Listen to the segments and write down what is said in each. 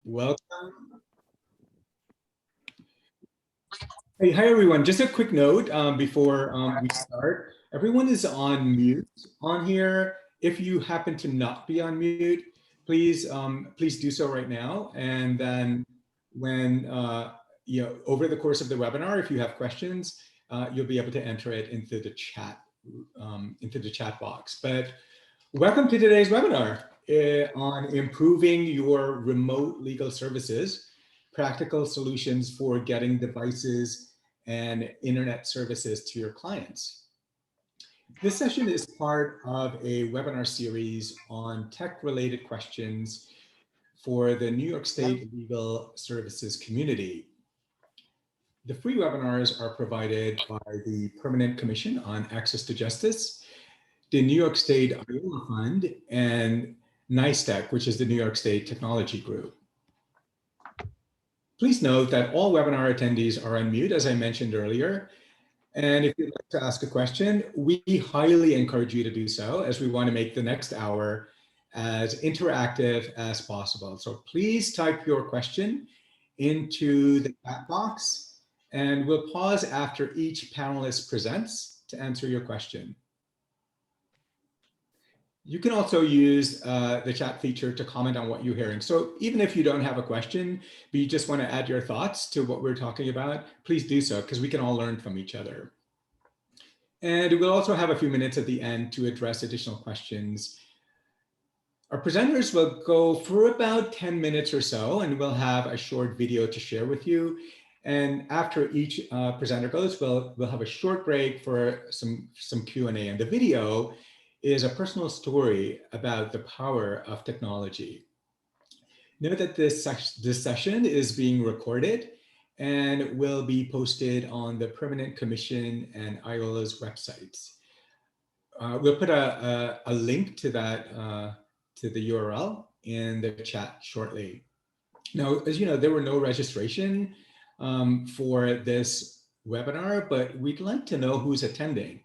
Welcome. Hey, hi everyone. Just a quick note before we start. Everyone is on mute on here. If you happen to not be on mute, please please do so right now. And then when over the course of the webinar, if you have questions, you'll be able to enter it into the chat box. But welcome to today's webinar on improving your remote legal services, practical solutions for getting devices and internet services to your clients. This session is part of a webinar series on tech-related questions for the New York State legal services community. The free webinars are provided by the Permanent Commission on Access to Justice, the New York State IOLA Fund, and NYSTEC, which is the New York State Technology Group. Please note that all webinar attendees are on mute, as I mentioned earlier. And if you'd like to ask a question, we highly encourage you to do so, as we want to make the next hour as interactive as possible. So please type your question into the chat box, and we'll pause after each panelist presents to answer your question. You can also use the chat feature to comment on what you're hearing. So even if you don't have a question, but you just want to add your thoughts to what we're talking about, please do so, because we can all learn from each other. And we'll also have a few minutes at the end to address additional questions. Our presenters will go for about 10 minutes or so, and we'll have a short video to share with you. And after each presenter goes, we'll have a short break for some Q&A. And the video is a personal story about the power of technology. Note that this session is being recorded and will be posted on the Permanent Commission and IOLA's websites. We'll put a link to that, to the URL in the chat shortly. Now, as you know, there were no registration for this webinar, but we'd like to know who's attending.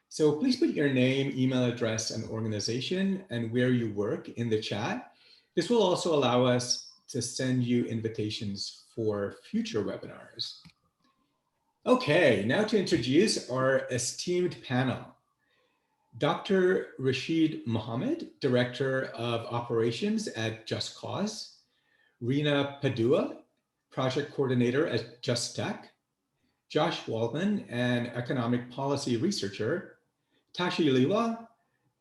So please put your name, email address, and organization and where you work in the chat. This will also allow us to send you invitations for future webinars. Okay, now to introduce our esteemed panel. Dr. Rashid Mohammed, Director of Operations at Just Cause. Rina Padua, Project Coordinator at Just Tech. Josh Waldman, an Economic Policy Researcher. Tashi Liwa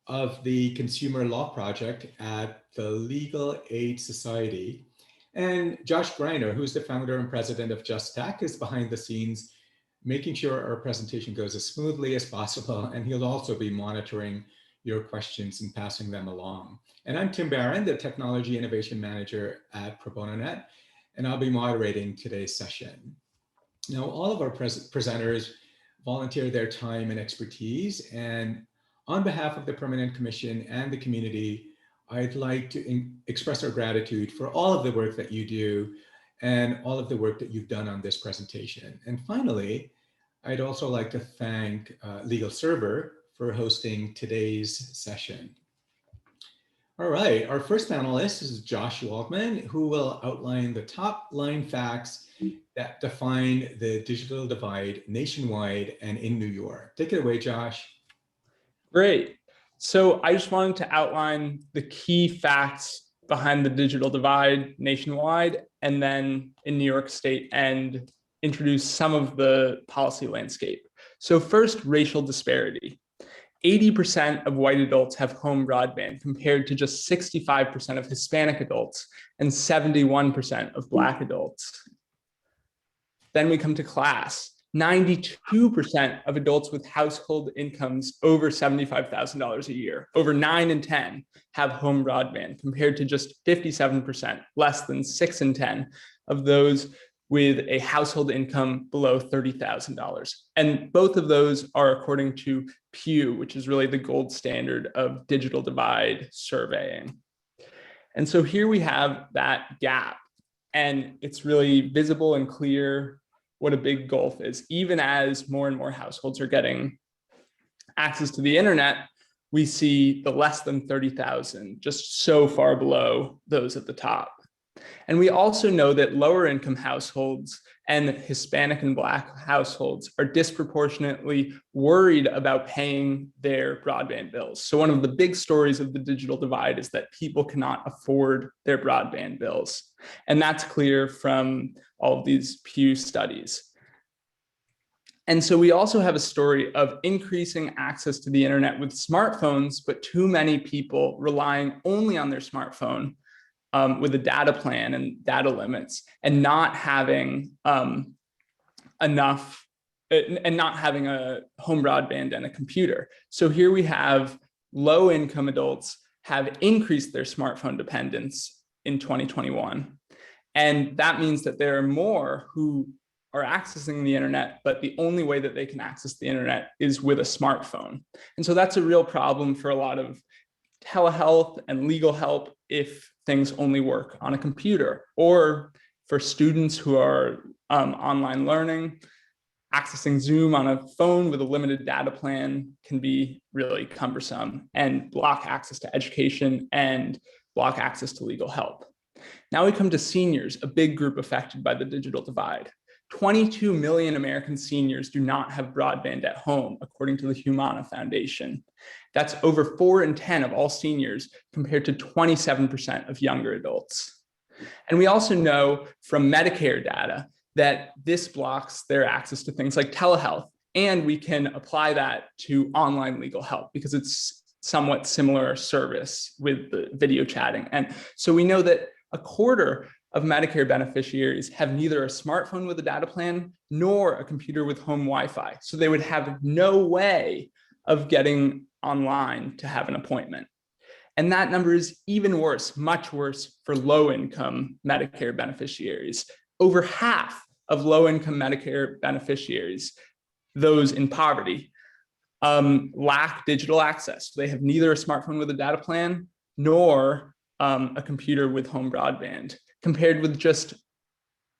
of the Consumer Law Project at the Legal Aid Society. And Josh Greiner, who's the founder and president of Just Tech, is behind the scenes, making sure our presentation goes as smoothly as possible. And he'll also be monitoring your questions and passing them along. And I'm Tim Barron, the Technology Innovation Manager at ProBonoNet, and I'll be moderating today's session. Now, all of our presenters volunteer their time and expertise. And on behalf of the Permanent Commission and the community, I'd like to express our gratitude for all of the work that you do and all of the work that you've done on this presentation. And finally, I'd also like to thank Legal Server for hosting today's session. All right, our first panelist is Josh Waldman, who will outline the top line facts that define the digital divide nationwide and in New York. Take it away, Josh. Great. So I just wanted to outline the key facts behind the digital divide nationwide and then in New York State, and introduce some of the policy landscape. So first, racial disparity. 80% of white adults have home broadband compared to just 65% of Hispanic adults and 71% of Black adults. Then we come to class. 92% of adults with household incomes over $75,000 a year, over 9 in 10, have home broadband compared to just 57%, less than 6 in 10 of those with a household income below $30,000. And both of those are according to Pew, which is really the gold standard of digital divide surveying. And so here we have that gap, and it's really visible and clear what a big gulf is. Even as more and more households are getting access to the internet, we see the less than 30,000 just so far below those at the top. And we also know that lower income households and Hispanic and Black households are disproportionately worried about paying their broadband bills. So one of the big stories of the digital divide is that people cannot afford their broadband bills. And that's clear from all of these Pew studies. And so we also have a story of increasing access to the internet with smartphones, but too many people relying only on their smartphone with a data plan and data limits, and not having enough, and not having a home broadband and a computer. So here we have low income adults have increased their smartphone dependence in 2021. And that means that there are more who are accessing the internet, but the only way that they can access the internet is with a smartphone. And so that's a real problem for a lot of telehealth and legal help if things only work on a computer, or for students who are online learning, accessing Zoom on a phone with a limited data plan can be really cumbersome and block access to education and block access to legal help. Now we come to seniors, a big group affected by the digital divide. 22 million American seniors do not have broadband at home, according to the Humana Foundation. That's over 4 in 10 of all seniors, compared to 27% of younger adults. And we also know from Medicare data that this blocks their access to things like telehealth. And we can apply that to online legal help because it's somewhat similar service with the video chatting. And so we know that a quarter of Medicare beneficiaries have neither a smartphone with a data plan nor a computer with home Wi-Fi. So they would have no way of getting online to have an appointment. And that number is even worse, much worse for low-income Medicare beneficiaries. Over half of low-income Medicare beneficiaries, those in poverty, lack digital access. They have neither a smartphone with a data plan nor a computer with home broadband, compared with just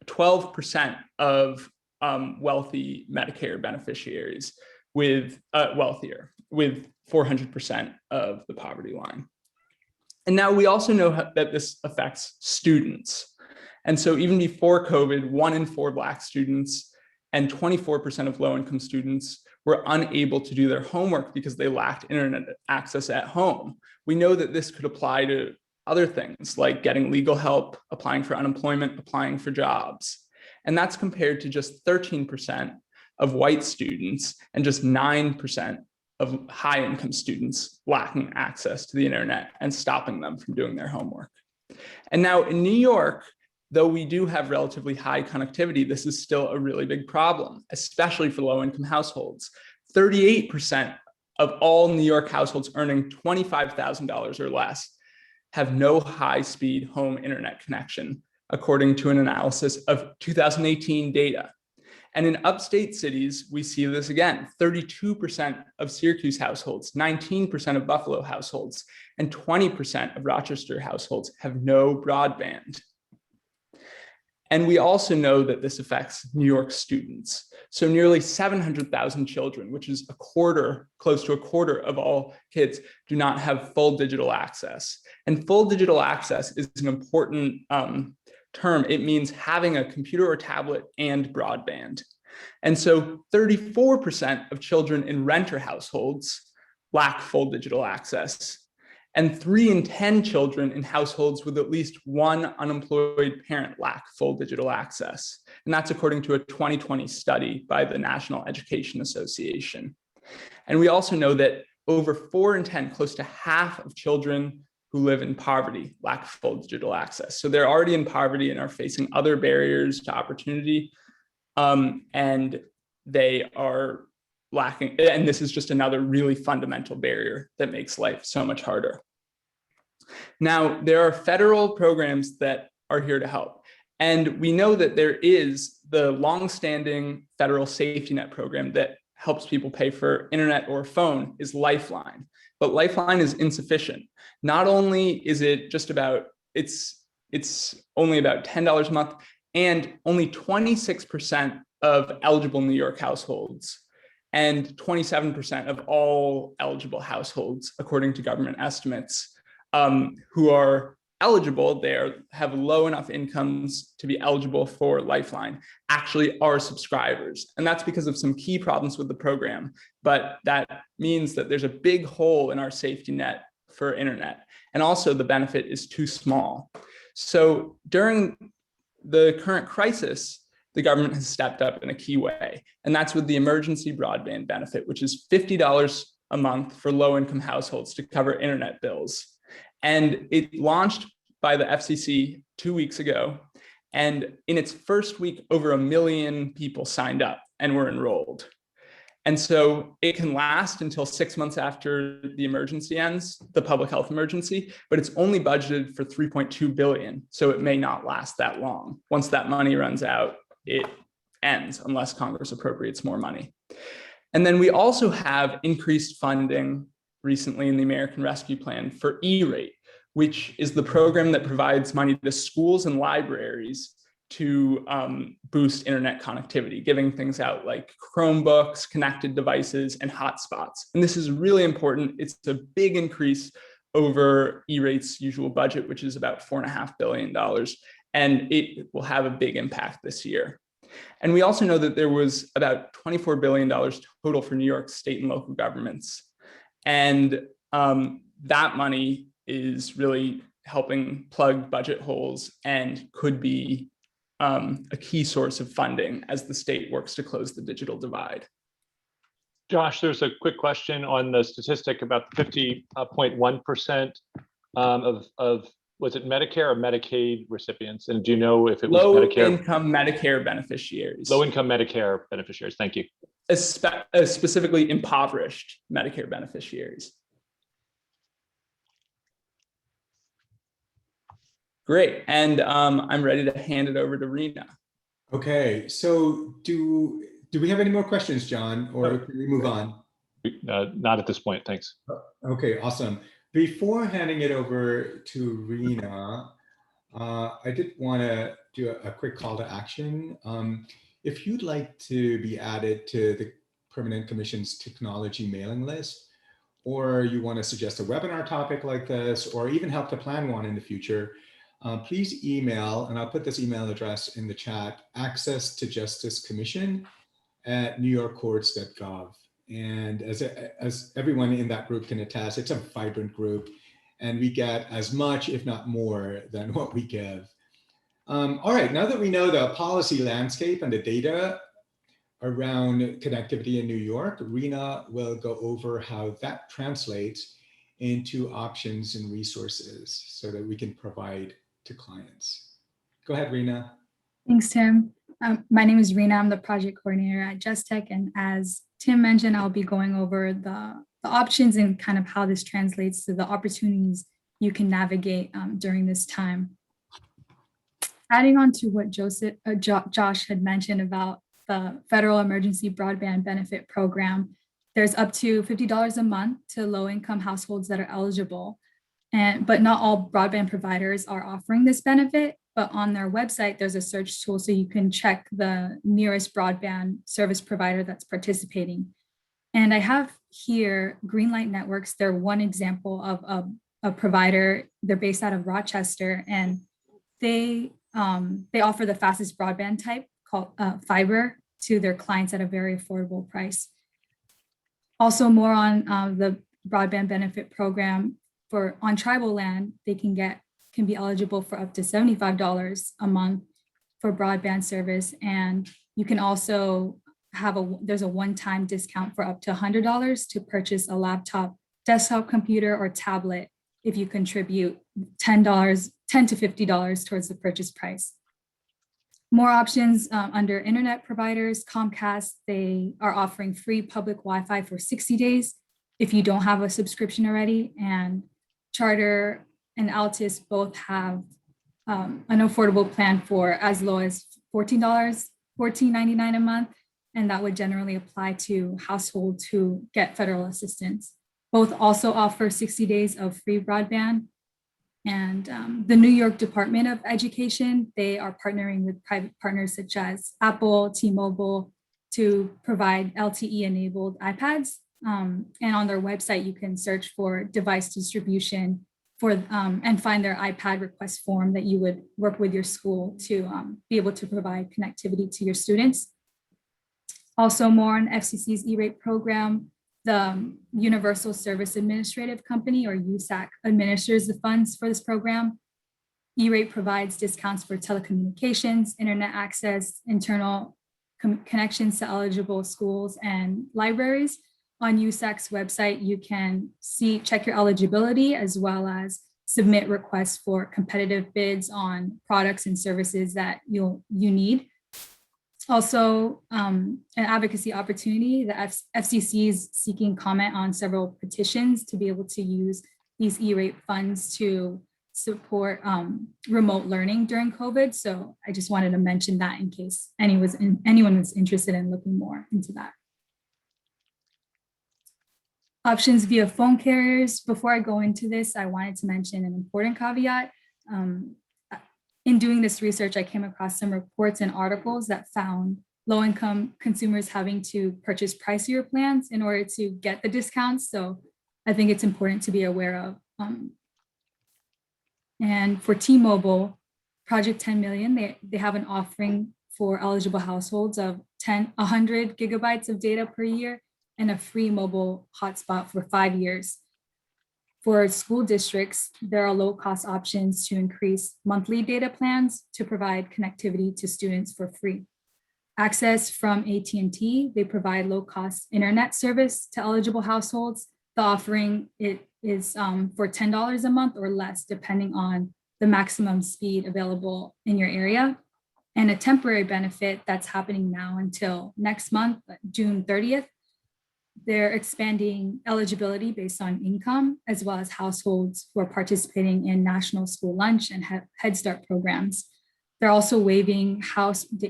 12% of wealthy Medicare beneficiaries with wealthier, with 400% of the poverty line. And now we also know that this affects students. And so even before COVID, 1 in 4 Black students and 24% of low-income students were unable to do their homework because they lacked internet access at home. We know that this could apply to other things like getting legal help, applying for unemployment, applying for jobs. And that's compared to just 13% of white students and just 9% of high-income students lacking access to the internet and stopping them from doing their homework. And now in New York, though we do have relatively high connectivity, this is still a really big problem, especially for low-income households. 38% of all New York households earning $25,000 or less have no high-speed home internet connection, according to an analysis of 2018 data. And in upstate cities, we see this again, 32% of Syracuse households, 19% of Buffalo households, and 20% of Rochester households have no broadband. And we also know that this affects New York students. So nearly 700,000 children, which is a quarter, close to a quarter of all kids, do not have full digital access. And full digital access is an important term. It means having a computer or tablet and broadband. And so 34% of children in renter households lack full digital access. And 3 in 10 children in households with at least one unemployed parent lack full digital access. And that's according to a 2020 study by the National Education Association. And we also know that over 4 in 10, close to half of children who live in poverty lack full digital access. So they're already in poverty and are facing other barriers to opportunity. And they are lacking, and this is just another really fundamental barrier that makes life so much harder. Now, there are federal programs that are here to help. And we know that there is the longstanding federal safety net program that helps people pay for internet or phone is Lifeline. But Lifeline is insufficient. Not only is it just about, it's only about $10 a month, and only 26% of eligible New York households and 27% of all eligible households, according to government estimates, who are eligible, have low enough incomes to be eligible for Lifeline, actually are subscribers. And that's because of some key problems with the program. But that means that there's a big hole in our safety net for internet. And also the benefit is too small. So during the current crisis, the government has stepped up in a key way. And that's with the emergency broadband benefit, which is $50 a month for low-income households to cover internet bills. And it launched by the FCC 2 weeks ago. And in its first week, over 1 million people signed up and were enrolled. And so it can last until 6 months after the emergency ends, the public health emergency, but it's only budgeted for $3.2 billion. So it may not last that long. Once that money runs out, it ends unless Congress appropriates more money. And then we also have increased funding recently in the American Rescue Plan for E-rate, which is the program that provides money to schools and libraries to boost internet connectivity, giving things out like Chromebooks, connected devices, and hotspots. And this is really important. It's a big increase over E-rate's usual budget, which is about $4.5 billion. And it will have a big impact this year. And we also know that there was about $24 billion total for New York state and local governments. And that money is really helping plug budget holes and could be a key source of funding as the state works to close the digital divide. Josh, there's a quick question on the statistic about the 50.1% of, was it Medicare or Medicaid recipients? And do you know if it was Medicare? Low-income Medicare beneficiaries. Low-income Medicare beneficiaries, thank you. Specifically impoverished Medicare beneficiaries. Great, and I'm ready to hand it over to Rena. Okay, so do we have any more questions, John, or can we move on? Not at this point, thanks. Okay, awesome. Before handing it over to Rena, I did want to do a quick call to action. If you'd like to be added to the Permanent Commission's technology mailing list, or you want to suggest a webinar topic like this, or even help to plan one in the future, please email, and I'll put this email address in the chat, accesstojusticeCommission@newyorkcourts.gov. And as everyone in that group can attest, it's a vibrant group, and we get as much, if not more, than what we give. All right, now that we know the policy landscape and the data around connectivity in New York, Rena will go over how that translates into options and resources so that we can provide to clients. Go ahead, Rena. Thanks, Tim. My name is Rena. I'm the project coordinator at Just Tech. And as Tim mentioned, I'll be going over the options and kind of how this translates to the opportunities you can navigate during this time. Adding on to what Josh had mentioned about the Federal Emergency Broadband Benefit Program, there's up to $50 a month to low-income households that are eligible. But not all broadband providers are offering this benefit, but on their website, there's a search tool so you can check the nearest broadband service provider that's participating. And I have here Greenlight Networks. They're one example of a provider. They're based out of Rochester, and they offer the fastest broadband type called fiber to their clients at a very affordable price. Also, more on the broadband benefit program. On tribal land, they can be eligible for up to $75 a month for broadband service. And you can also there's a one-time discount for up to $100 to purchase a laptop, desktop computer, or tablet if you contribute $10 to $50 towards the purchase price. More options under internet providers. Comcast, they are offering free public Wi-Fi for 60 days if you don't have a subscription already. And Charter and Altus both have an affordable plan for as low as $14.99 a month, and that would generally apply to households who get federal assistance. Both also offer 60 days of free broadband. And the New York Department of Education, they are partnering with private partners such as Apple, T-Mobile to provide LTE-enabled iPads. And on their website, you can search for device distribution and find their iPad request form that you would work with your school to be able to provide connectivity to your students. Also more on FCC's E-rate program, the Universal Service Administrative Company, or USAC, administers the funds for this program. E-rate provides discounts for telecommunications, internet access, internal connections to eligible schools and libraries. On USAC's website, you can check your eligibility as well as submit requests for competitive bids on products and services that you need. Also, an advocacy opportunity, the FCC is seeking comment on several petitions to be able to use these E-rate funds to support remote learning during COVID. So I just wanted to mention that in case anyone was interested in looking more into that. Options via phone carriers. Before I go into this, I wanted to mention an important caveat. In doing this research, I came across some reports and articles that found low-income consumers having to purchase pricier plans in order to get the discounts. So I think it's important to be aware of. And for T-Mobile, Project 10 Million, they have an offering for eligible households of 100 gigabytes of data per year and a free mobile hotspot for 5 years. For school districts, there are low-cost options to increase monthly data plans to provide connectivity to students for free. Access from AT&T, they provide low-cost internet service to eligible households. The offering is for $10 a month or less, depending on the maximum speed available in your area. And a temporary benefit that's happening now until next month, June 30th, they're expanding eligibility based on income, as well as households who are participating in National School Lunch and Head Start programs. They're also waiving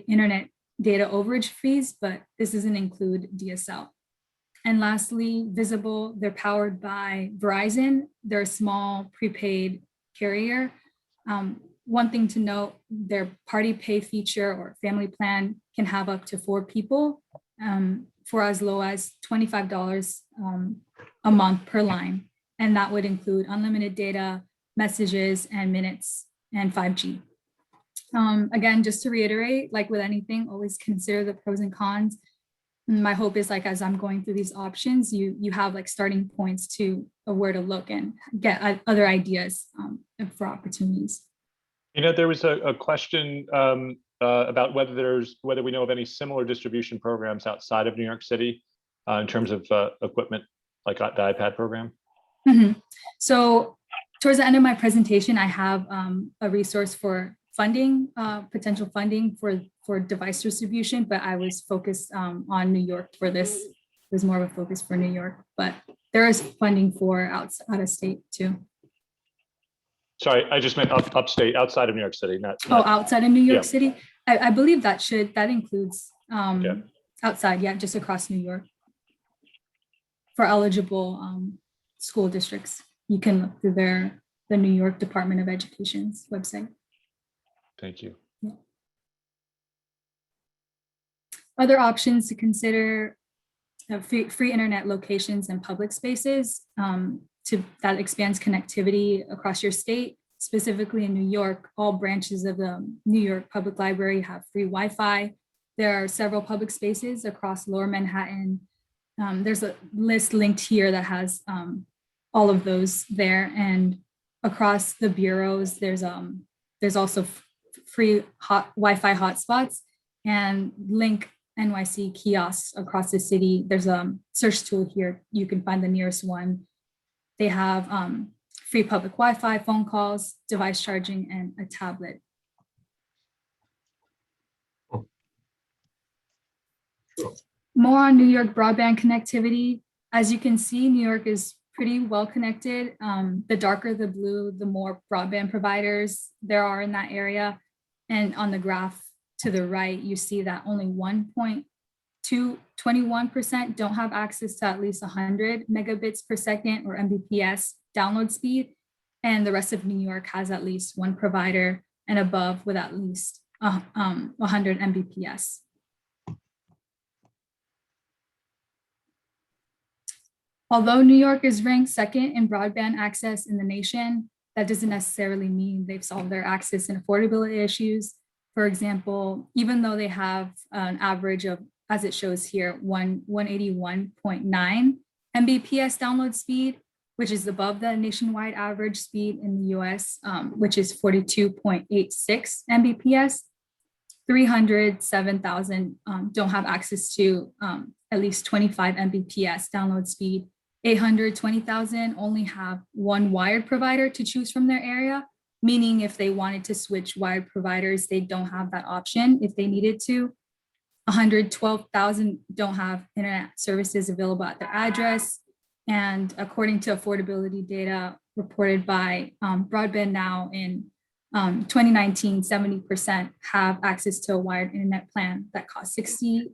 internet data overage fees, but this doesn't include DSL. And lastly, Visible, they're powered by Verizon. They're a small prepaid carrier. One thing to note, their party pay feature or family plan can have up to 4 people for as low as $25 a month per line. And that would include unlimited data, messages, and minutes, and 5G. Again, just to reiterate, like with anything, always consider the pros and cons. My hope is, like, as I'm going through these options, you have like starting points to where to look and get other ideas for opportunities. You know, there was a question about whether we know of any similar distribution programs outside of New York City in terms of equipment, like the iPad program. Mm-hmm. So towards the end of my presentation, I have a resource for funding, potential funding for device distribution, but I was focused on New York for this. It was more of a focus for New York, but there is funding for out of state too. Sorry, I just meant upstate, outside of New York City, not outside of New York City. I believe that includes outside, just across New York. For eligible school districts, you can look through the New York Department of Education's website. Thank you. Yeah. Other options to consider: free internet locations and public spaces that expands connectivity across your state. Specifically in New York, all branches of the New York Public Library have free Wi-Fi. There are several public spaces across Lower Manhattan. There's a list linked here that has all of those there, and across the bureaus, there's also free Wi-Fi hotspots and Link NYC kiosks across the city. There's a search tool here. You can find the nearest one. They have free public Wi-Fi, phone calls, device charging, and a tablet. More on New York broadband connectivity. As you can see, New York is pretty well connected. The darker the blue, the more broadband providers there are in that area. And on the graph to the right, you see that only 1.21% don't have access to at least 100 megabits per second or Mbps download speed. And the rest of New York has at least one provider and above with at least 100 Mbps. Although New York is ranked second in broadband access in the nation, that doesn't necessarily mean they've solved their access and affordability issues. For example, even though they have an average of, as it shows here, 181.9 Mbps download speed, which is above the nationwide average speed in the US, which is 42.86 Mbps. 307,000 don't have access to at least 25 Mbps download speed. 820,000 only have one wired provider to choose from their area, meaning if they wanted to switch wired providers, they don't have that option if they needed to. 112,000 don't have internet services available at their address. And according to affordability data reported by Broadband Now in 2019, 70% have access to a wired internet plan that costs $60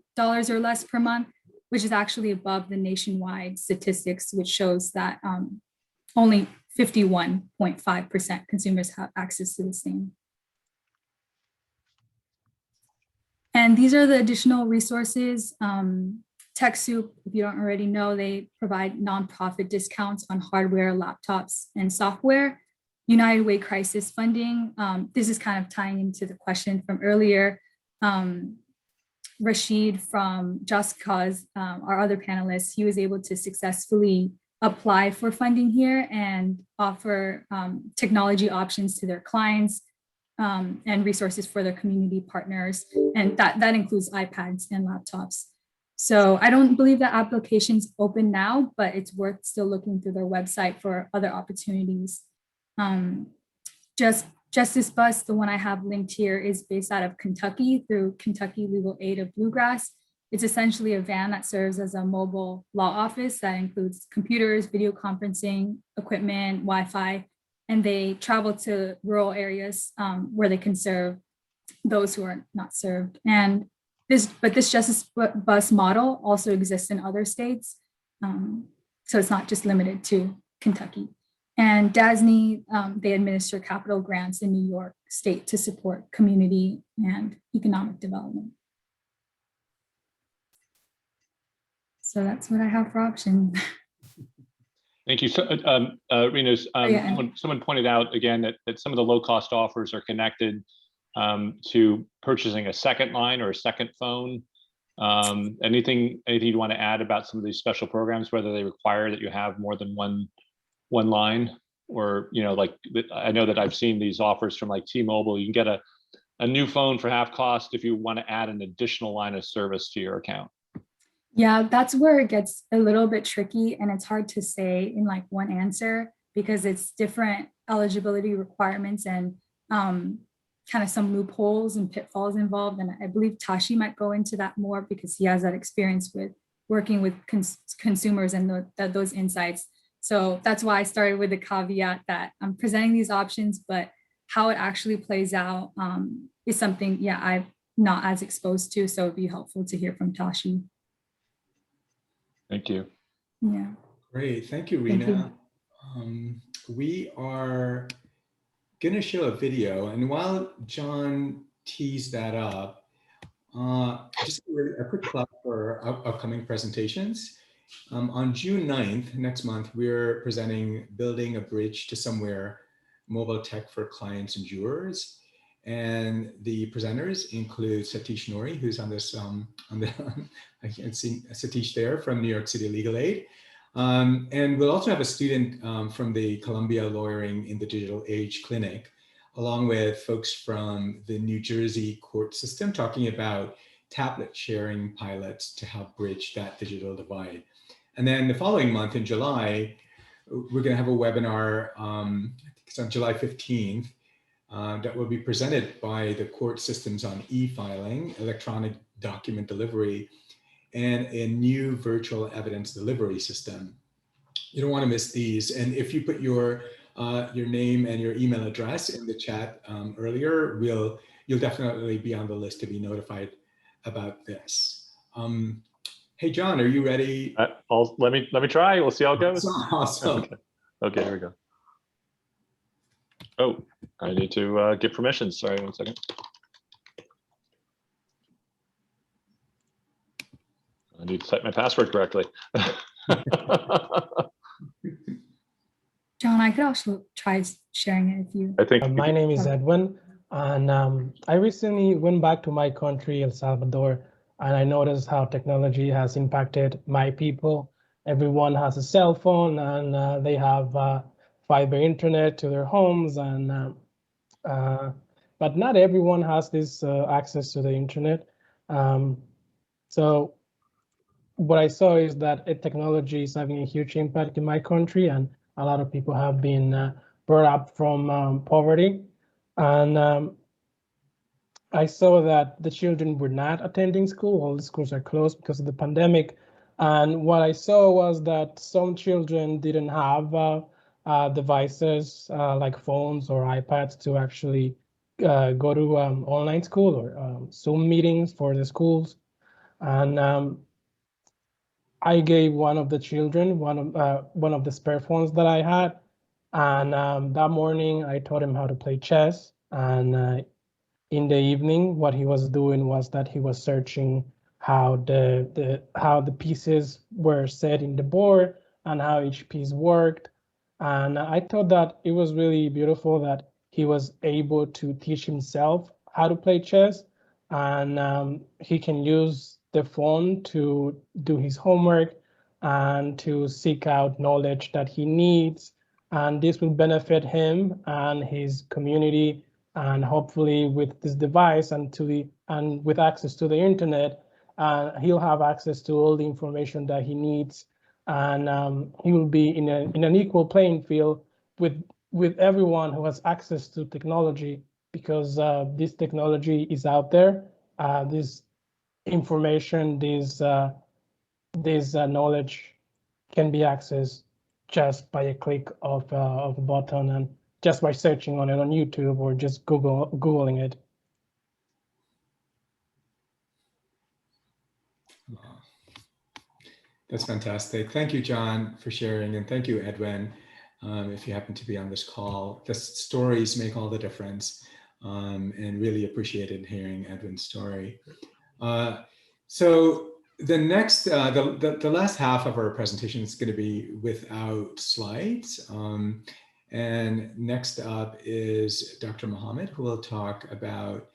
or less per month, which is actually above the nationwide statistics, which shows that only 51.5% consumers have access to the same. And these are the additional resources. TechSoup, if you don't already know, they provide nonprofit discounts on hardware, laptops, and software. United Way Crisis Funding, this is kind of tying into the question from earlier. Rashid from Just Cause, our other panelists, he was able to successfully apply for funding here and offer technology options to their clients and resources for their community partners. And that includes iPads and laptops. So I don't believe that application's open now, but it's worth still looking through their website for other opportunities. Justice Bus, the one I have linked here, is based out of Kentucky through Kentucky Legal Aid of Bluegrass. It's essentially a van that serves as a mobile law office that includes computers, video conferencing, equipment, Wi-Fi, and they travel to rural areas where they can serve those who are not served. And this Justice Bus model also exists in other states. So it's not just limited to Kentucky. And DASNY, they administer capital grants in New York State to support community and economic development. So that's what I have for options. Thank you. So, Rena, someone pointed out again that some of the low-cost offers are connected to purchasing a second line or a second phone. Anything you want to add about some of these special programs, whether they require that you have more than one line, or like I know that I've seen these offers from like T-Mobile. You can get a new phone for half cost if you want to add an additional line of service to your account. Yeah, that's where it gets a little bit tricky, and it's hard to say in like one answer because it's different eligibility requirements and kind of some loopholes and pitfalls involved. And I believe Tashi might go into that more because he has that experience with working with consumers and those insights. So that's why I started with the caveat that I'm presenting these options, but how it actually plays out is something, I'm not as exposed to. So it'd be helpful to hear from Tashi. Thank you. Yeah. Great. Thank you, Rena. We are going to show a video. And while John tees that up, just a quick plug for upcoming presentations. On June 9th, next month, we're presenting Building a Bridge to Somewhere, Mobile Tech for Clients and Jurors. And the presenters include Satish Nori, who's on this, I can't see Satish there, from New York City Legal Aid. And we'll also have a student from the Columbia Lawyering in the Digital Age Clinic, along with folks from the New Jersey court system talking about tablet sharing pilots to help bridge that digital divide. And then the following month in July, we're going to have a webinar, I think it's on July 15th, that will be presented by the court systems on e-filing, electronic document delivery, and a new virtual evidence delivery system. You don't want to miss these. And if you put your name and your email address in the chat earlier, you'll definitely be on the list to be notified about this. Hey, John, are you ready? Let me try. We'll see how it goes. Awesome. Okay, here we go. Oh, I need to get permission. Sorry, 1 second. I need to type my password correctly. John, I could also try sharing it if you. I think My name is Edwin, and I recently went back to my country, El Salvador, and I noticed how technology has impacted my people. Everyone has a cell phone, and they have fiber internet to their homes, and but not everyone has this access to the internet. So what I saw is that technology is having a huge impact in my country, and a lot of people have been brought up from poverty. And I saw that the children were not attending school. All the schools are closed because of the pandemic. And what I saw was that some children didn't have devices like phones or iPads to actually go to online school or Zoom meetings for the schools. And I gave one of the children one of the spare phones that I had, and that morning I taught him how to play chess. And in the evening, what he was doing was that he was searching how the pieces were set in the board and how each piece worked. And I thought that it was really beautiful that he was able to teach himself how to play chess, and he can use the phone to do his homework and to seek out knowledge that he needs. And this will benefit him and his community. And hopefully with this device and with access to the internet, he'll have access to all the information that he needs. And he will be in an equal playing field with everyone who has access to technology, because this technology is out there. This information, this knowledge can be accessed just by a click of a button, and just by searching on it on YouTube or just Googling it. That's fantastic. Thank you, John, for sharing, and thank you, Edwin. If you happen to be on this call, the stories make all the difference, and really appreciated hearing Edwin's story. So the next, the last half of our presentation is going to be without slides. And next up is Dr. Mohammed, who will talk about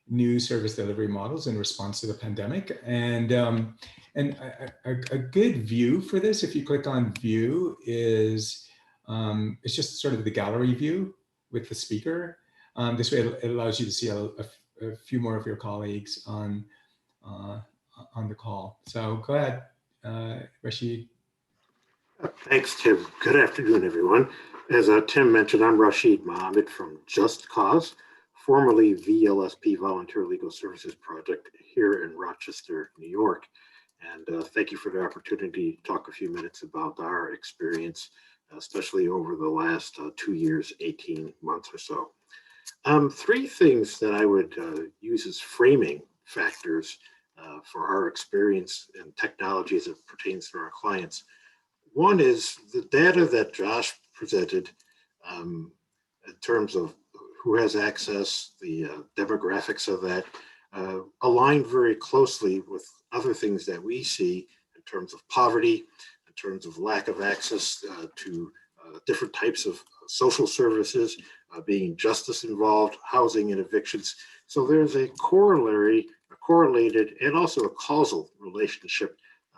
new service delivery models in response to the pandemic. And a good view for this, if you click on view, is it's just sort of the gallery view with the speaker. This way it allows you to see a few more of your colleagues on the call. So go ahead, Rashid. Thanks, Tim. Good afternoon, everyone. As Tim mentioned, I'm Rashid Mohammed from Just Cause, formerly VLSP Volunteer Legal Services Project here in Rochester, New York. And thank you for the opportunity to talk a few minutes about our experience, especially over the last 2 years, 18 months or so. Three things that I would use as framing factors for our experience and technology as it pertains to our clients. One is the data that Josh presented in terms of who has access, the demographics of that, align very closely with other things that we see in terms of poverty, in terms of lack of access to different types of social services, being justice involved, housing and evictions. So there's a corollary, a correlated, and also a causal relationship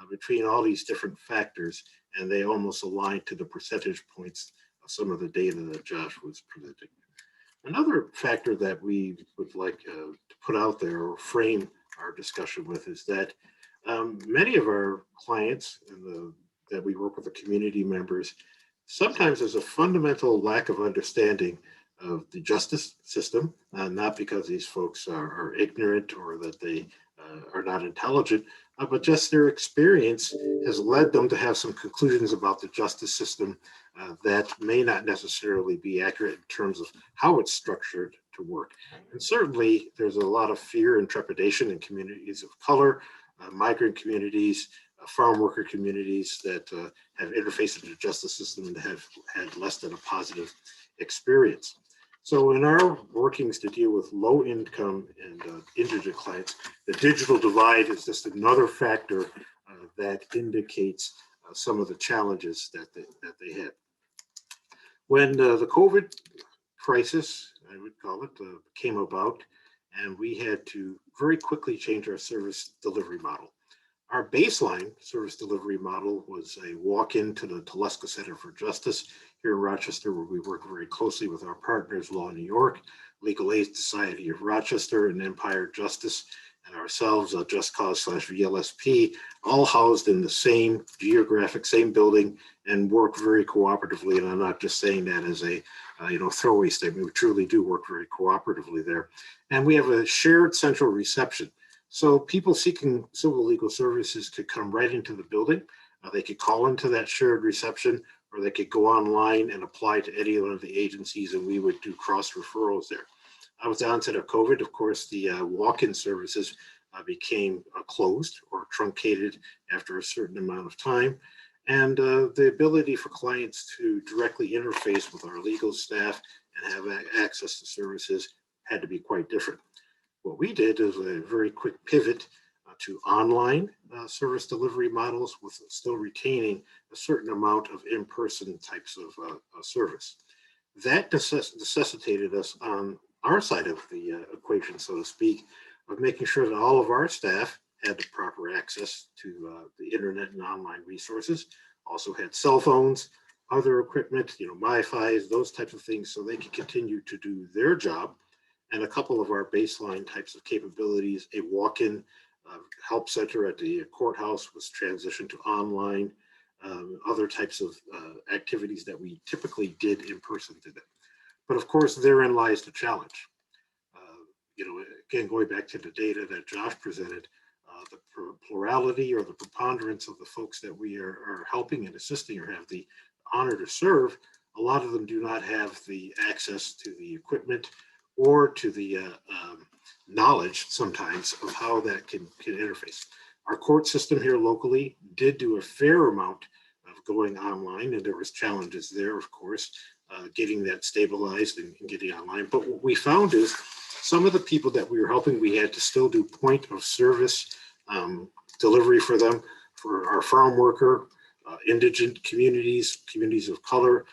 between all these different factors, and they almost align to the percentage points of some of the data that Josh was presenting. Another factor that we would like to put out there or frame our discussion with is that many of our clients that we work with, the community members, sometimes there's a fundamental lack of understanding of the justice system, not because these folks are ignorant or that they are not intelligent, but just their experience has led them to have some conclusions about the justice system that may not necessarily be accurate in terms of how it's structured to work. And certainly there's a lot of fear and trepidation in communities of color, migrant communities, farm worker communities that have interfaced with the justice system and have had less than a positive experience. So in our workings to deal with low income and indigent clients, the digital divide is just another factor that indicates some of the challenges that they had. When the COVID crisis, I would call it, came about, and we had to very quickly change our service delivery model. Our baseline service delivery model was a walk-in to the Teleska Center for Justice here in Rochester, where we work very closely with our partners, Law New York, Legal Aid Society of Rochester, and Empire Justice, and ourselves, Just Cause / VLSP, all housed in the same geographic, same building, and work very cooperatively. And I'm not just saying that as a throwaway statement. We truly do work very cooperatively there. And we have a shared central reception. So people seeking civil legal services could come right into the building. They could call into that shared reception, or they could go online and apply to any one of the agencies, and we would do cross referrals there. With the onset of COVID, of course, the walk-in services became closed or truncated after a certain amount of time. And the ability for clients to directly interface with our legal staff and have access to services had to be quite different. What we did is a very quick pivot to online service delivery models with still retaining a certain amount of in-person types of service. That necessitated us on our side of the equation, so to speak, of making sure that all of our staff had the proper access to the internet and online resources, also had cell phones, other equipment, Wi-Fi, those types of things, so they could continue to do their job. And a couple of our baseline types of capabilities, a walk-in help center at the courthouse was transitioned to online, other types of activities that we typically did in person today. But of course, therein lies the challenge. Again, going back to the data that Josh presented, the plurality or the preponderance of the folks that we are helping and assisting or have the honor to serve, a lot of them do not have the access to the equipment or to the knowledge sometimes of how that can interface. Our court system here locally did do a fair amount of going online, and there was challenges there, of course, getting that stabilized and getting online. But what we found is some of the people that we were helping, we had to still do point of service delivery for them, for our farm worker, indigent communities, communities of color,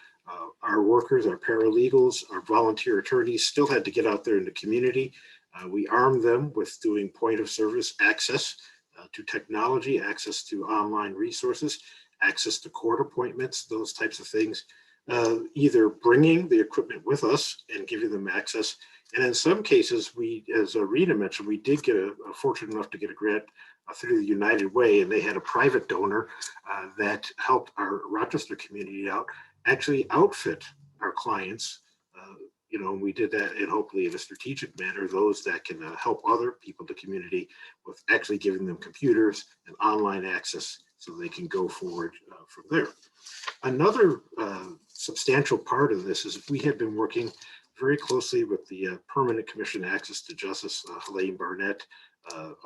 our workers, our paralegals, our volunteer attorneys still had to get out there in the community. We armed them with doing point of service access to technology, access to online resources, access to court appointments, those types of things, either bringing the equipment with us and giving them access. And in some cases, we, as Rena mentioned, we did get fortunate enough to get a grant through the United Way, and they had a private donor that helped our Rochester community out, actually outfit our clients. We did that in hopefully in a strategic manner, those that can help other people in the community with actually giving them computers and online access so they can go forward from there. Another substantial part of this is we have been working very closely with the Permanent Commission Access to Justice, Helene Barnett,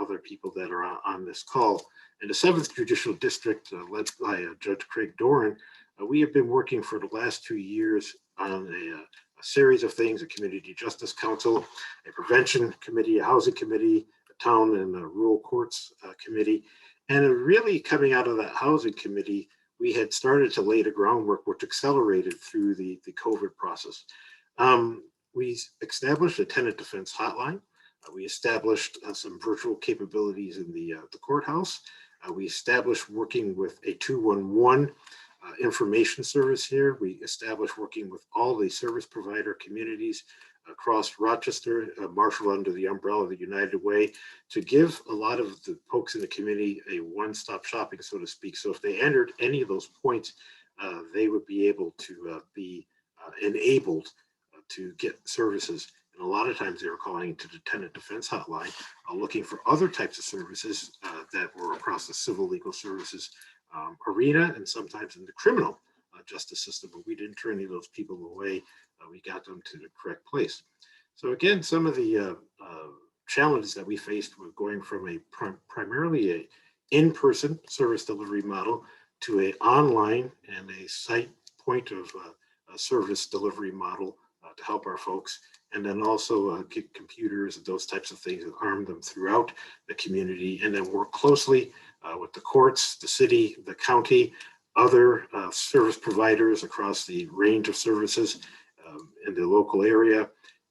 other people that are on this call. In the 7th Judicial District, led by Judge Craig Doran, we have been working for the last 2 years on a series of things: a Community Justice Council, a Prevention Committee, a Housing Committee, a Town and Rural Courts Committee. And really coming out of that Housing Committee, we had started to lay the groundwork, which accelerated through the COVID process. We established a tenant defense hotline. We established some virtual capabilities in the courthouse. We established working with a 211 information service here. We established working with all the service provider communities across Rochester, marshaled under the umbrella of the United Way, to give a lot of the folks in the community a one-stop shopping, so to speak. So if they entered any of those points, they would be able to be enabled to get services. And a lot of times they were calling into the tenant defense hotline, looking for other types of services that were across the civil legal services arena, and sometimes in the criminal justice system, but we didn't turn any of those people away. We got them to the correct place. So again, some of the challenges that we faced were going from a primarily a in-person service delivery model to a online and a site point of service delivery model to help our folks, and then also get computers and those types of things and arm them throughout the community, and then work closely with the courts, the city, the county, other service providers across the range of services in the local area,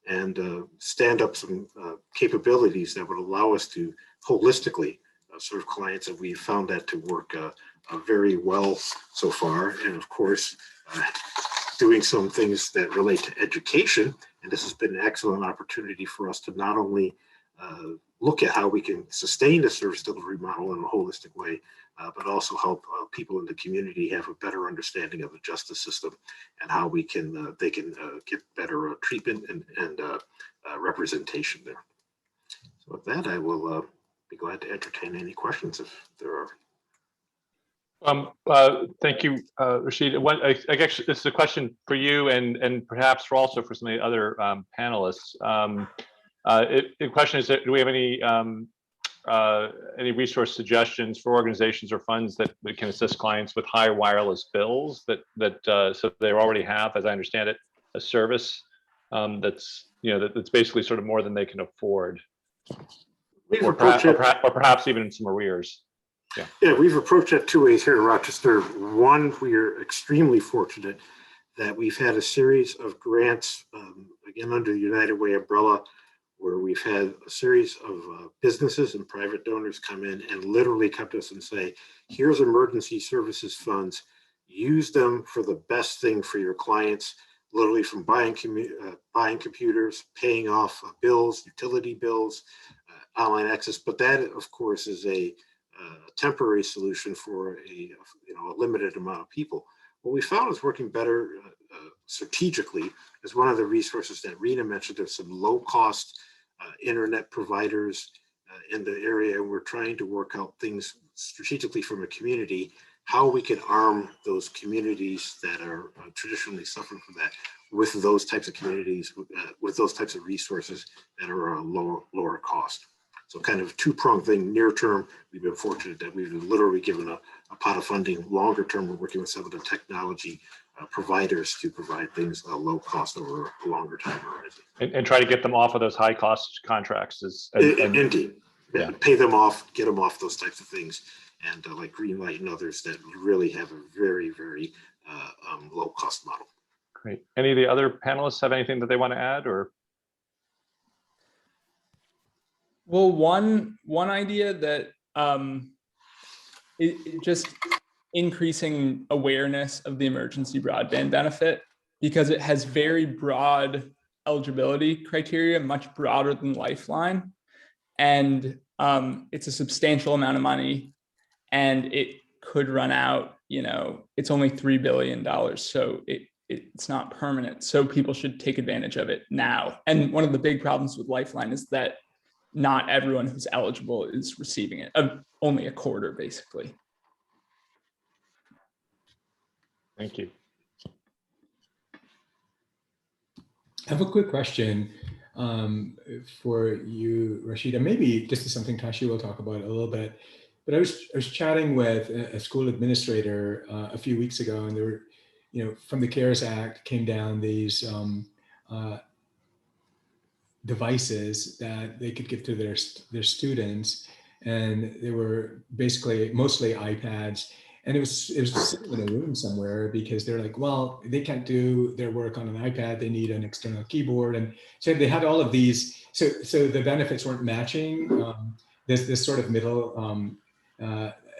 and stand up some capabilities that would allow us to holistically serve clients. And we found that to work very well so far. And of course, doing some things that relate to education. And this has been an excellent opportunity for us to not only look at how we can sustain the service delivery model in a holistic way, but also help people in the community have a better understanding of the justice system and how we can they can get better treatment and representation there. So with that, I will be glad to entertain any questions if there are. Thank you, Rashid. I guess this is a question for you and perhaps also for some of the other panelists. The question is, do we have any resource suggestions for organizations or funds that can assist clients with high wireless bills so they already have, as I understand it, a service that's basically sort of more than they can afford, or perhaps even some arrears. Yeah, we've approached that two ways here in Rochester. One, we are extremely fortunate that we've had a series of grants, again, under the United Way umbrella, where we've had a series of businesses and private donors come in and literally come to us and say, here's emergency services funds, use them for the best thing for your clients, literally from buying computers, paying off bills, utility bills, online access. But that, of course, is a temporary solution for a limited amount of people. What we found is working better strategically is one of the resources that Rena mentioned. There's some low-cost internet providers in the area, and we're trying to work out things strategically from a community, how we can arm those communities that are traditionally suffering from that with those types of communities, with those types of resources that are lower cost. So kind of a two-pronged thing. Near term, we've been fortunate that we've literally given a pot of funding. Longer term, we're working with some of the technology providers to provide things low cost over a longer time horizon. And try to get them off of those high cost contracts. Indeed. Yeah. Pay them off, get them off those types of things. And like Greenlight and others that really have a very, very low cost model. Great. Any of the other panelists have anything that they want to add, or? Well, one idea that just increasing awareness of the emergency broadband benefit, because it has very broad eligibility criteria, much broader than Lifeline, and it's a substantial amount of money, and it could run out. It's only $3 billion, so it's not permanent. So people should take advantage of it now. And one of the big problems with Lifeline is that not everyone who's eligible is receiving it, only a quarter, basically. Thank you. I have a quick question for you, Rashida. Maybe this is something Tashi will talk about a little bit. But I was chatting with a school administrator a few weeks ago, and there were, from the CARES Act came down these devices that they could give to their students, and they were basically mostly iPads. And it was sitting in a room somewhere because they're like, well, they can't do their work on an iPad. They need an external keyboard. And so they had all of these. So the benefits weren't matching. This sort of middle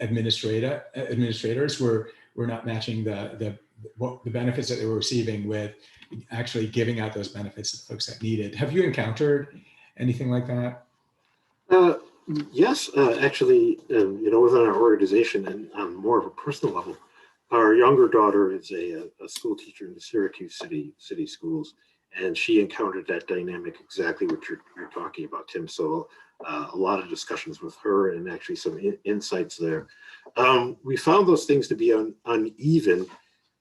administrators were not matching the benefits that they were receiving with actually giving out those benefits to the folks that needed. Have you encountered anything like that? Yes, actually, within our organization and on more of a personal level, our younger daughter is a school teacher in the Syracuse city schools, and she encountered that dynamic, exactly what you're talking about, Tim. So a lot of discussions with her and actually some insights there. We found those things to be uneven,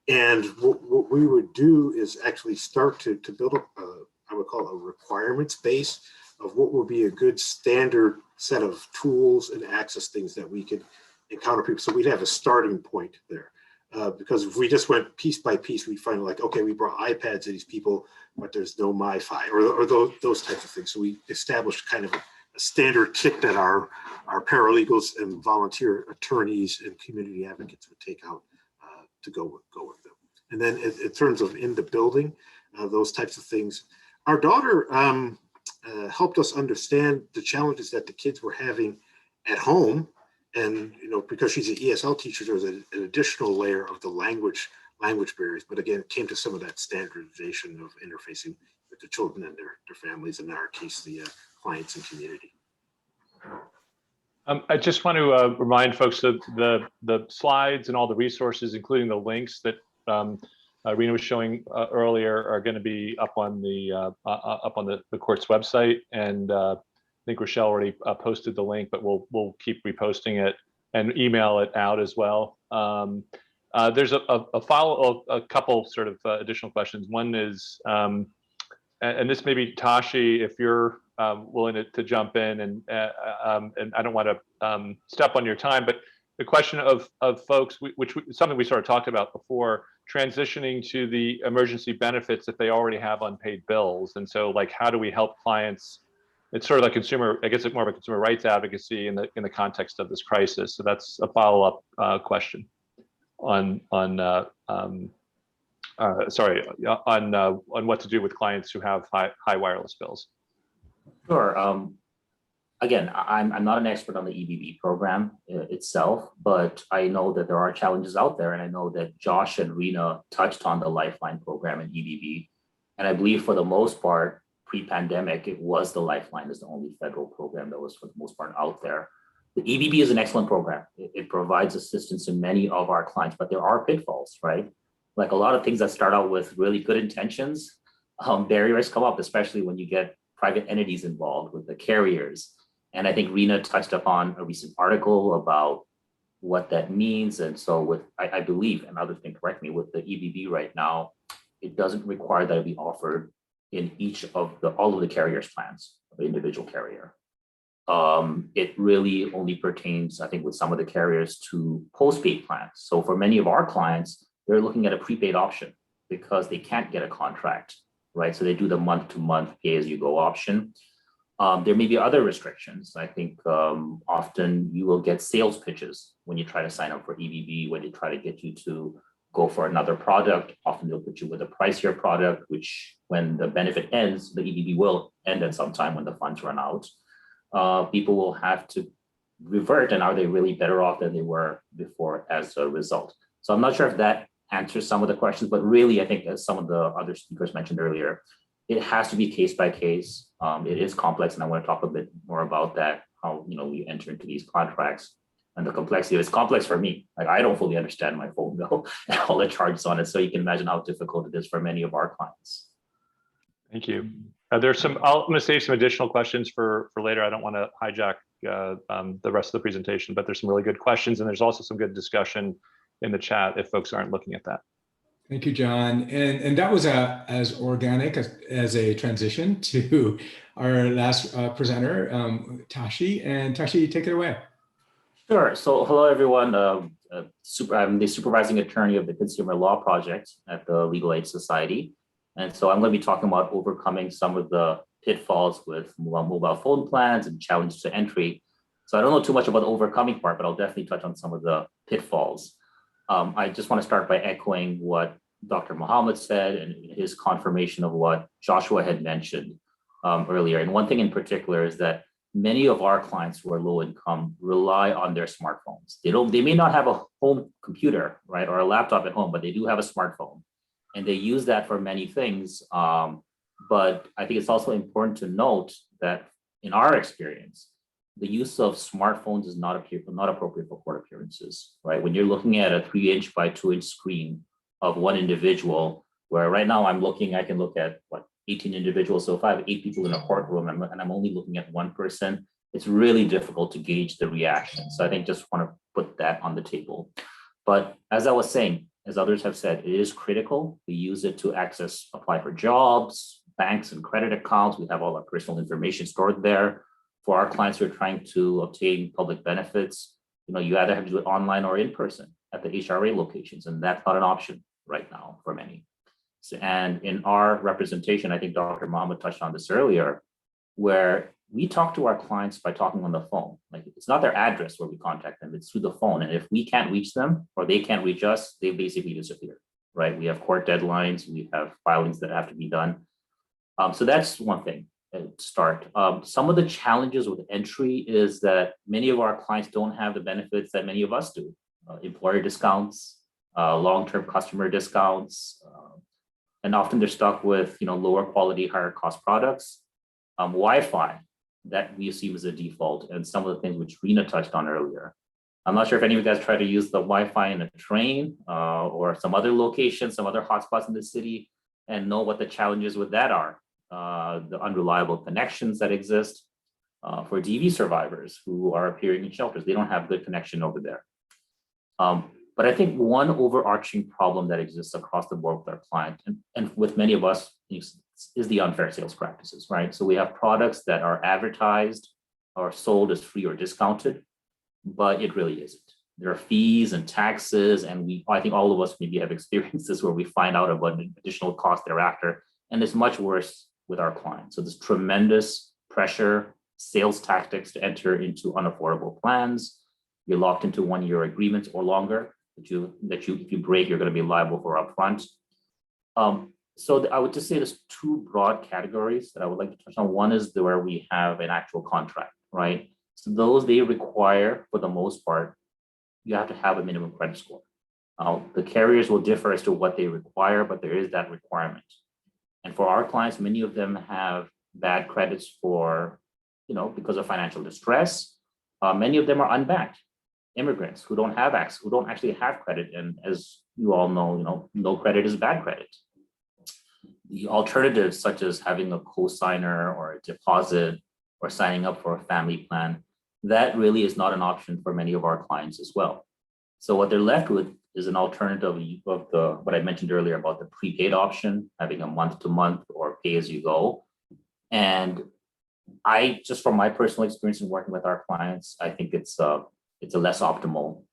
and what we would do is actually start to build up, I would call it a requirements base of what would be a good standard set of tools and access things that we could encounter people. So we'd have a starting point there. Because if we just went piece by piece, we'd find like, okay, we brought iPads to these people, but there's no MiFi or those types of things. So we established kind of a standard kit that our paralegals and volunteer attorneys and community advocates would take out to go with them. And then in terms of in the building, those types of things, our daughter helped us understand the challenges that the kids were having at home. And, because she's an ESL teacher, there's an additional layer of the language barriers, but again, it came to some of that standardization of interfacing with the children and their families, in our case, the clients and community. I just want to remind folks that the slides and all the resources, including the links that Rena was showing earlier, are going to be up on the court's website. And I think Rochelle already posted the link, but we'll keep reposting it and email it out as well. There's a couple sort of additional questions. One is, and this may be Tashi, if you're willing to jump in, and I don't want to step on your time, but the question of folks, which something we sort of talked about before, transitioning to the emergency benefits that they already have unpaid bills. And so, like, how do we help clients? It's sort of like I guess it's more of a consumer rights advocacy in the context of this crisis. So that's a follow-up question on what to do with clients who have high wireless bills. Sure. Again, I'm not an expert on the EBB program itself, but I know that there are challenges out there, and I know that Josh and Rena touched on the Lifeline program in EBB, and I believe for the most part, pre-pandemic, it was the Lifeline is the only federal program that was for the most part out there. The EBB is an excellent program. It provides assistance to many of our clients, but there are pitfalls, right? Like a lot of things that start out with really good intentions, barriers come up, especially when you get private entities involved with the carriers. And I think Rena touched upon a recent article about what that means. And so I believe, and others can correct me, with the EBB right now, it doesn't require that it be offered in all of the carriers' plans of the individual carrier. It really only pertains, I think, with some of the carriers to postpaid plans. So for many of our clients, they're looking at a prepaid option because they can't get a contract, right? So they do the month-to-month pay-as-you-go option. There may be other restrictions. I think often you will get sales pitches when you try to sign up for EBB, when they try to get you to go for another product. Often they'll put you with a pricier product, which when the benefit ends, the EBB will end at some time when the funds run out. People will have to revert, and are they really better off than they were before as a result? So I'm not sure if that answers some of the questions, but really I think, as some of the other speakers mentioned earlier, it has to be case by case. It is complex, and I want to talk a bit more about that, how we enter into these contracts and the complexity. It's complex for me. Like, I don't fully understand my phone bill and all the charges on it. So you can imagine how difficult it is for many of our clients. Thank you. I'm going to save some additional questions for later. I don't want to hijack the rest of the presentation, but there's some really good questions, and there's also some good discussion in the chat if folks aren't looking at that. Thank you, John. And that was as organic as a transition to our last presenter, Tashi. And Tashi, take it away. Sure. So hello, everyone. I'm the supervising attorney of the Consumer Law Project at the Legal Aid Society. And so I'm going to be talking about overcoming some of the pitfalls with mobile phone plans and challenges to entry. So I don't know too much about the overcoming part, but I'll definitely touch on some of the pitfalls. I just want to start by echoing what Dr. Muhammad said and his confirmation of what Joshua had mentioned earlier. And one thing in particular is that many of our clients who are low income rely on their smartphones. They may not have a home computer, right, or a laptop at home, but they do have a smartphone, and they use that for many things. But I think it's also important to note that in our experience, the use of smartphones is not appropriate for court appearances, right? When you're looking at a 3-inch by 2-inch screen of one individual, where right now I can look at 18 individuals. So if I have 8 people in a courtroom and I'm only looking at one person, it's really difficult to gauge the reaction. So I think just want to put that on the table. But as I was saying, as others have said, it is critical. We use it to apply for jobs, banks and credit accounts. We have all our personal information stored there. For our clients who are trying to obtain public benefits, you either have to do it online or in person at the HRA locations, and that's not an option right now for many. So, and in our representation, I think Dr. Muhammad touched on this earlier, where we talk to our clients by talking on the phone. Like, it's not their address where we contact them, it's through the phone. And if we can't reach them or they can't reach us, they basically disappear, right? We have court deadlines, we have filings that have to be done. So that's one thing to start. Some of the challenges with entry is that many of our clients don't have the benefits that many of us do. Employer discounts, long-term customer discounts, and often they're stuck with lower quality, higher cost products. Wi-Fi, that we assume is a default, and some of the things which Rena touched on earlier. I'm not sure if any of you guys try to use the Wi-Fi in a train or some other location, some other hotspots in the city, and know what the challenges with that are. The unreliable connections that exist for DV survivors who are appearing in shelters. They don't have good connection over there. But I think one overarching problem that exists across the board with our client and with many of us is the unfair sales practices, right? So we have products that are advertised or sold as free or discounted, but it really isn't. There are fees and taxes, and I think all of us maybe have experiences where we find out about an additional cost thereafter, and it's much worse with our clients. So there's tremendous pressure, sales tactics to enter into unaffordable plans. You're locked into 1-year agreements or longer that if you break, you're going to be liable for upfront. So I would just say there's two broad categories that I would like to touch on. One is where we have an actual contract, right? So those they require, for the most part, you have to have a minimum credit score. The carriers will differ as to what they require, but there is that requirement. And for our clients, many of them have bad credits for, because of financial distress. Many of them are unbanked immigrants who don't have access, who don't actually have credit. And as you all know, no credit is bad credit. The alternatives, such as having a cosigner or a deposit or signing up for a family plan, that really is not an option for many of our clients as well. So what they're left with is an alternative of what I mentioned earlier about the prepaid option, having a month-to-month or pay-as-you-go. And I, just from my personal experience in working with our clients, I think it's a less optimal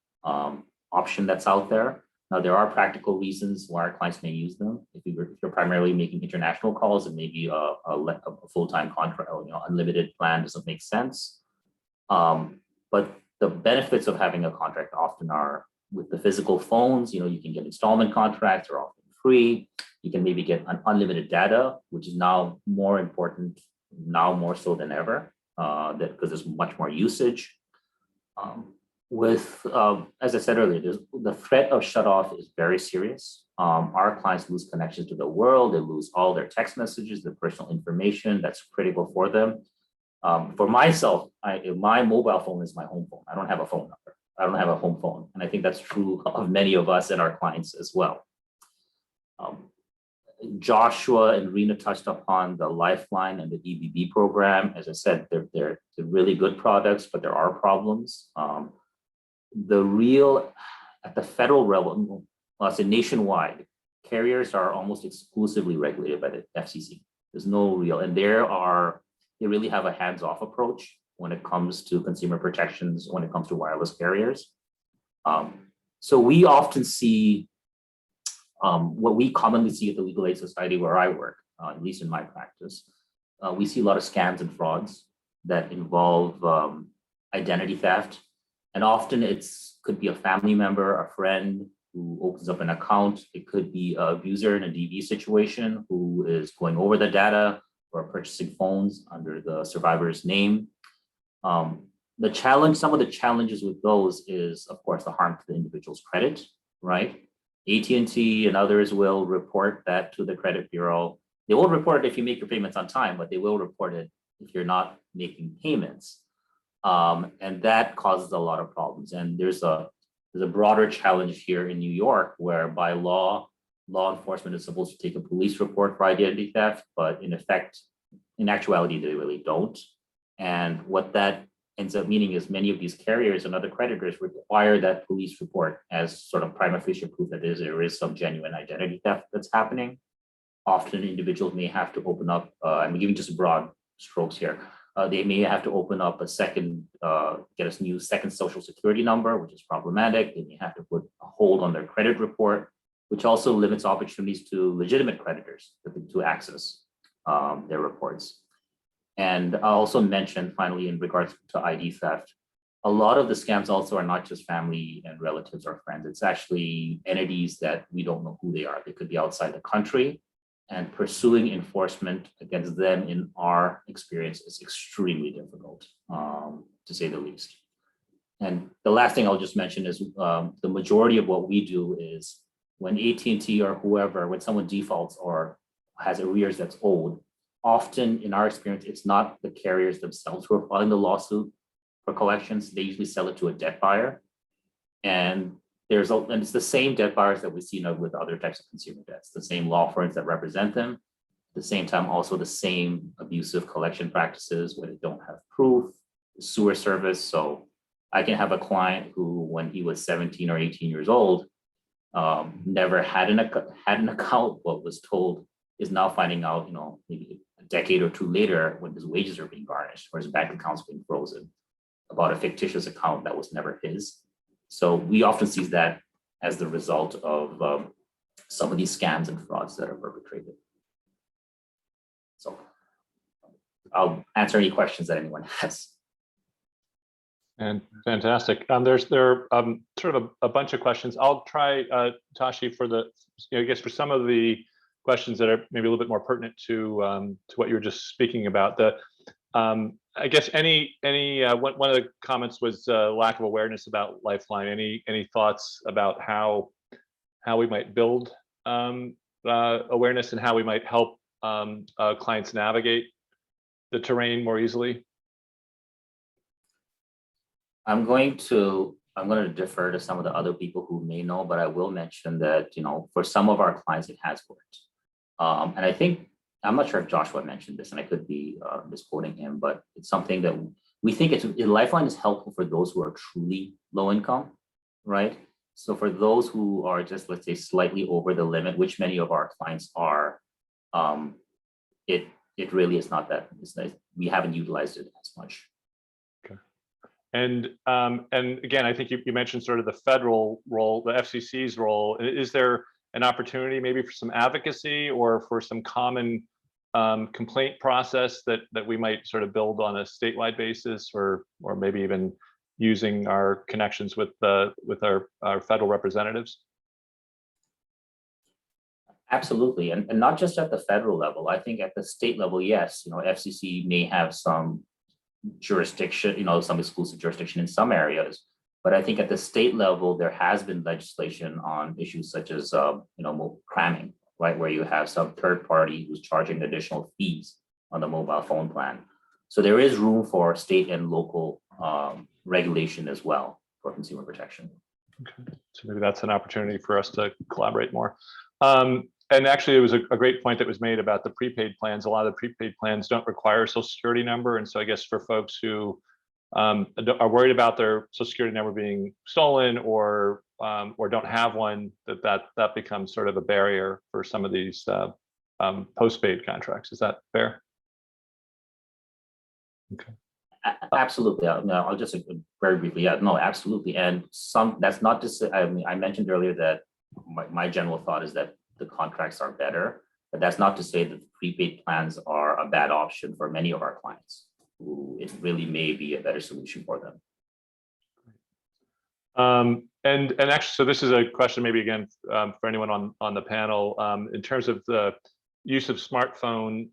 option that's out there. Now, there are practical reasons why our clients may use them. If you're primarily making international calls, and maybe a full-time contract, unlimited plan doesn't make sense. But the benefits of having a contract often are with the physical phones. You can get installment contracts, they're often free. You can maybe get unlimited data, which is now more important, now more so than ever, because there's much more usage. As I said earlier, the threat of shutoff is very serious. Our clients lose connections to the world. They lose all their text messages, their personal information that's critical for them. For myself, my mobile phone is my home phone. I don't have a phone number. I don't have a home phone. And I think that's true of many of us and our clients as well. Joshua and Rena touched upon the Lifeline and the EBB program. As I said, they're really good products, but there are problems. At the federal level, well, I say nationwide, carriers are almost exclusively regulated by the FCC. There's no real, and they really have a hands-off approach when it comes to consumer protections, when it comes to wireless carriers. So we often see what we commonly see at the Legal Aid Society where I work, at least in my practice. We see a lot of scams and frauds that involve identity theft. And often could be a family member, a friend who opens up an account. It could be an abuser in a DV situation who is going over the data or purchasing phones under the survivor's name. Some of the challenges with those is, of course, the harm to the individual's credit, right? AT&T and others will report that to the credit bureau. They won't report it if you make your payments on time, but they will report it if you're not making payments. And that causes a lot of problems. And there's a broader challenge here in New York, where by law enforcement is supposed to take a police report for identity theft, but in actuality, they really don't. And what that ends up meaning is many of these carriers and other creditors require that police report as sort of prima facie proof that there is some genuine identity theft that's happening. Often individuals may have to open up, I'm giving just broad strokes here. They may have to open up get a new second social security number, which is problematic. They may have to put a hold on their credit report, which also limits opportunities to legitimate creditors to access their reports. And I also mentioned finally in regards to ID theft, a lot of the scams also are not just family and relatives or friends. It's actually entities that we don't know who they are. They could be outside the country, and pursuing enforcement against them in our experience is extremely difficult, to say the least. And the last thing I'll just mention is the majority of what we do is when AT&T or whoever, when someone defaults or has arrears that's owed, often in our experience, it's not the carriers themselves who are filing the lawsuit for collections. They usually sell it to a debt buyer. And it's the same debt buyers that we see with other types of consumer debts, the same law firms that represent them, at the same time, also the same abusive collection practices where they don't have proof, sewer service. So I can have a client who, when he was 17 or 18 years old, never had an account, but was told is now finding out, maybe a decade or two later when his wages are being garnished or his bank account's being frozen, about a fictitious account that was never his. So we often see that as the result of some of these scams and frauds that are perpetrated. So I'll answer any questions that anyone has. And fantastic. There are sort of a bunch of questions. I'll try, Tashi, for I guess for some of the questions that are maybe a little bit more pertinent to what you were just speaking about. I guess one of the comments was lack of awareness about Lifeline. Any thoughts about how we might build awareness and how we might help clients navigate the terrain more easily? I'm going to defer to some of the other people who may know, but I will mention that, for some of our clients, it has worked. And I think, I'm not sure if Joshua mentioned this, and I could be misquoting him, but it's something that we think Lifeline is helpful for those who are truly low income, right? So for those who are just, let's say, slightly over the limit, which many of our clients are, it really is not that, we haven't utilized it as much. Okay. And again, I think you mentioned sort of the federal role, the FCC's role. Is there an opportunity maybe for some advocacy or for some common complaint process that we might sort of build on a statewide basis, or maybe even using our connections with our federal representatives? Absolutely, and not just at the federal level. I think at the state level, yes, FCC may have some jurisdiction, some exclusive jurisdiction in some areas, but I think at the state level, there has been legislation on issues such as, cramming, right, where you have some third party who's charging additional fees on the mobile phone plan. So there is room for state and local regulation as well for consumer protection. Okay, so maybe that's an opportunity for us to collaborate more. And actually, it was a great point that was made about the prepaid plans. A lot of the prepaid plans don't require a Social Security number, and so I guess for folks who are worried about their Social Security number being stolen or don't have one, that becomes sort of a barrier for some of these postpaid contracts. Is that fair? Okay. Absolutely. No, I'll just very briefly. Yeah, no, absolutely. And that's not to say, I mentioned earlier that my general thought is that the contracts are better, but that's not to say that the prepaid plans are a bad option for many of our clients who it really may be a better solution for them. And actually, so this is a question maybe again for anyone on the panel, in terms of the use of smartphone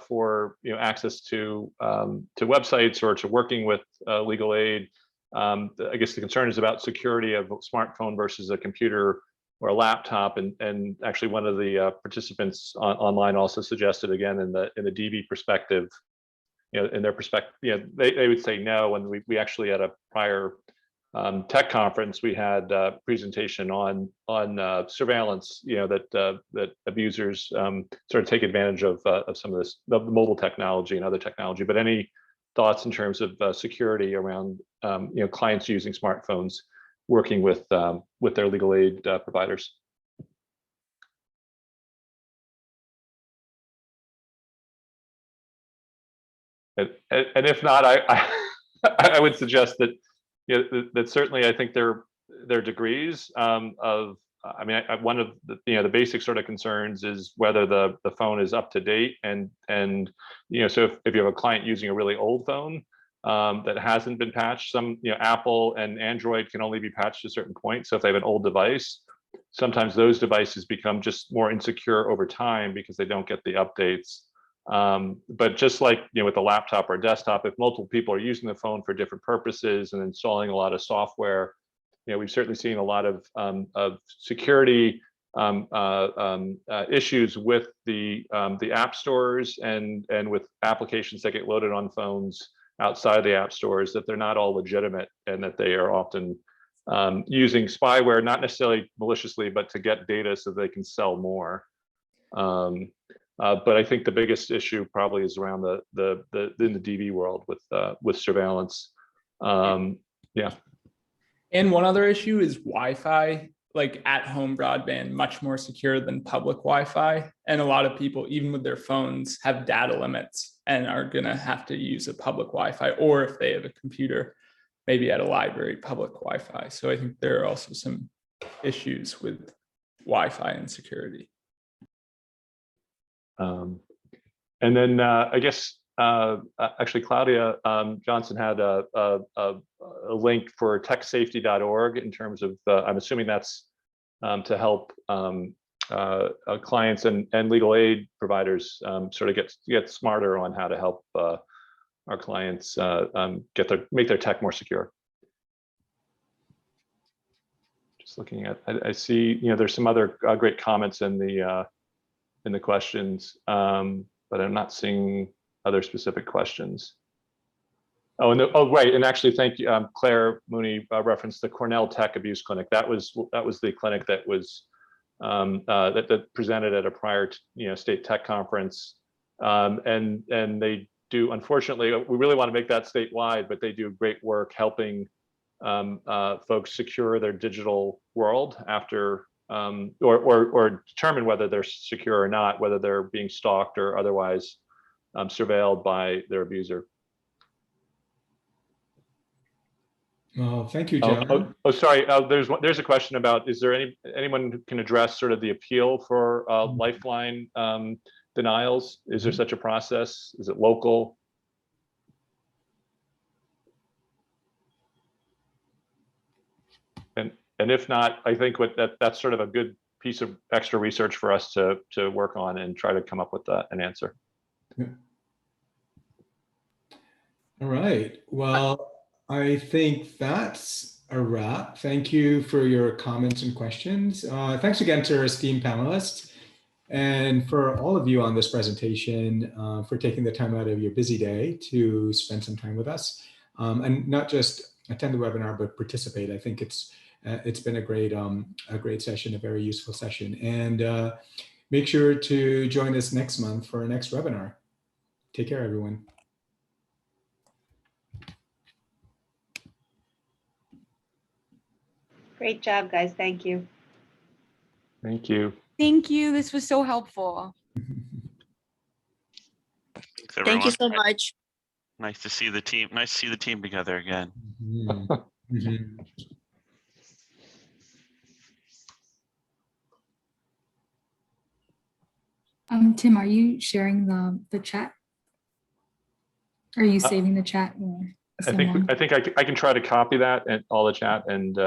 for access to websites or to working with legal aid. I guess the concern is about security of a smartphone versus a computer or a laptop, and actually one of the participants online also suggested, again, in the DB perspective, in their perspective, they would say no. And we actually at a prior tech conference, we had a presentation on surveillance, that abusers sort of take advantage of some of this, the mobile technology and other technology. But any thoughts in terms of security around clients using smartphones, working with their legal aid providers? And if not, I would suggest that that certainly I think there are degrees of I mean, one of the, the basic sort of concerns is whether the phone is up to date, and so if you have a client using a really old phone that hasn't been patched, some Apple and Android can only be patched to a certain point. So if they have an old device, sometimes those devices become just more insecure over time because they don't get the updates. But just like with a laptop or a desktop, if multiple people are using the phone for different purposes and installing a lot of software, we've certainly seen a lot of security issues with the app stores and with applications that get loaded on phones outside the app stores, that they're not all legitimate and that they are often using spyware, not necessarily maliciously, but to get data so they can sell more. But I think the biggest issue probably is around in the DV world with surveillance. Yeah. And one other issue is Wi-Fi, like at-home broadband, much more secure than public Wi-Fi. And a lot of people, even with their phones, have data limits and are gonna have to use a public Wi-Fi, or if they have a computer, maybe at a library, public Wi-Fi. So I think there are also some issues with Wi-Fi and security. And then I guess actually Claudia Johnson had a link for techsafety.org in terms of I'm assuming that's to help clients and legal aid providers sort of get smarter on how to help our clients make their tech more secure. Just looking at, I see there's some other great comments in the questions, but I'm not seeing other specific questions. Oh, right, and actually, thank you, Claire Mooney referenced the Cornell Tech Abuse Clinic. That was the clinic that was that presented at a prior state tech conference, and they do, unfortunately, we really want to make that statewide, but they do great work helping folks secure their digital world after or determine whether they're secure or not, whether they're being stalked or otherwise surveilled by their abuser. Well, thank you, John. Sorry. There's a question about, is there anyone who can address sort of the appeal for lifeline denials? Is there such a process? Is it local? And if not, I think that's sort of a good piece of extra research for us to work on and try to come up with an answer. Yeah. All right. Well, I think that's a wrap. Thank you for your comments and questions. Thanks again to our esteemed panelists and for all of you on this presentation for taking the time out of your busy day to spend some time with us and not just attend the webinar, but participate. I think it's been a great session, a very useful session. And make sure to join us next month for our next webinar. Take care, everyone. Great job, guys. Thank you. Thank you. Thank you. This was so helpful. Thanks, everyone. Thank you so much. Nice to see the team. Nice to see the team together again. Tim, are you sharing the chat? Are you saving the chat? Or I think I can try to copy that and all the chat and.